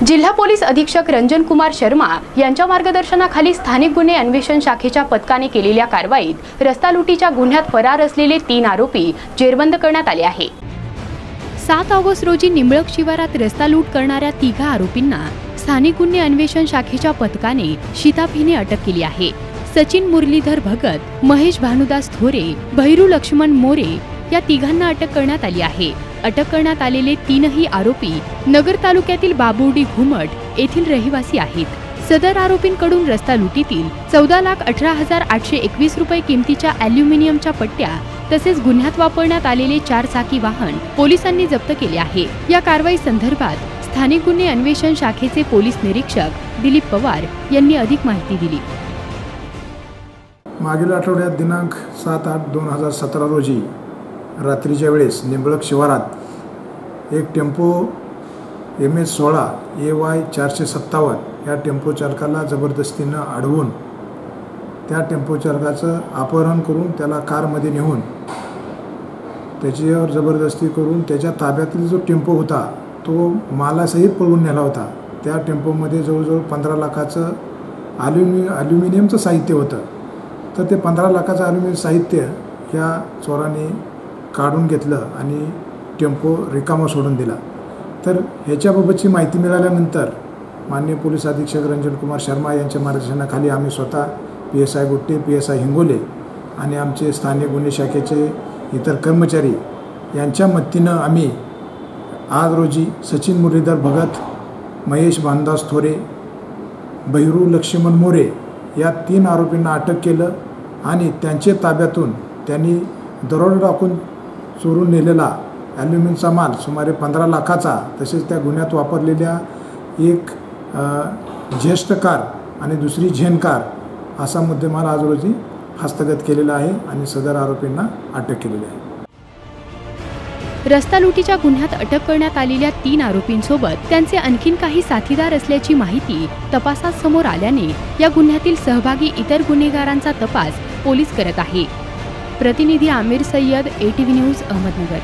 जिल्हा पोलीस अधीक्षक रंजन कुमार शर्मा यांच्या मार्गदर्शनाखाली स्थानिक गुन्हे अन्वेषण शाखेच्या पथकाने केलेल्या कारवाईत रस्ता लुटीच्या गुन्ह्यात फरार असलेले 3 आरोपी जेरबंद करण्यात आले आहे। 7 ऑगस्ट रोजी निंबळक शिवारात रस्ता लूट करणाऱ्या 3 आरोपींना स्थानिक गुन्हे अन्वेषण शाखेच्या पथकाने शिताफीने अटक केली आहे। सचिन मुरलीधर भगत, महेश भानुदास थोरे, भैरू लक्ष्मण मोरे या 3घांना अटक करण्यात आली आहे। अटक करण्यात आलेले 3ही आरोपी नगर तालुक्यातील बाबुर्डी घुमट येथील रहिवासी आहेत। सदर आरोपींकडून रस्ता लुटीतील 14,18,821 रुपये किमतीच्या ॲल्युमिनियमच्या पट्ट्या तसेच गुन्ह्यात वापरण्यात आलेले 4 चाकी वाहन पोलिसांनी जप्त केले आहे। या कारवाई संदर्भात स्थानिक गुन्हे अन्वेषण शाखेचे पोलीस निरीक्षक दिलीप पवार यांनी अधिक माहिती दिली। मागील आठवड्यात दिनांक 7/8/2017 रोजी रात्रीच्या वेळेस निंबळक शिवारात एक टेम्पो MS-16 AY 457 या टेम्पो चालकाला जबरदस्तीनं अडवून त्या टेम्पो चालकाचं अपहरण करून त्याला कारमध्ये नेऊन त्याच्यावर जबरदस्ती करून त्याच्या ताब्यातील जो टेम्पो होता तो मालासहित पळवून नेला होता। त्या टेम्पोमध्ये जवळजवळ 15 लाखाचं ॲल्युमिनियमचं साहित्य होतं। तर ते 15 लाखाचं ॲल्युमिनियम साहित्य या चोराने काढून घेतलं आणि टेम्पो रिकामा सोडून दिला। तर ह्याच्याबाबतची माहिती मिळाल्यानंतर माननीय पोलीस अधीक्षक रंजन कुमार शर्मा यांच्या मार्गदर्शनाखाली आम्ही स्वतः PSI गुट्टे, PSI हिंगोले आणि आमचे स्थानिक गुन्हे शाखेचे इतर कर्मचारी यांच्या मदतीनं आम्ही आज रोजी सचिन मुरलीधर भगत, महेश भानुदास थोरे, भैरू लक्ष्मण मोरे या 3 आरोपींना अटक केलं आणि त्यांच्या ताब्यातून त्यांनी दरोडा टाकून चोरून नेलेला ॲल्युमिनियमचा माल सुमारे 15 लाखाचा तसेच त्या गुन्ह्यात वापरलेल्या एक ज्येष्ठ कार आणि दुसरी झेन कार असा मुद्देमाल आज रोजी हस्तगत केलेला आहे आणि सदर आरोपींना अटक केलेली आहे। रस्ता लुटीच्या गुन्ह्यात अटक करण्यात आलेल्या 3 आरोपींसोबत त्यांचे आणखीन काही साथीदार असल्याची माहिती तपासात समोर आल्याने या गुन्ह्यातील सहभागी इतर गुन्हेगारांचा तपास पोलीस करत आहे। प्रतिनिधी आमिर सय्यद, ATV न्यूज, अहमदनगर।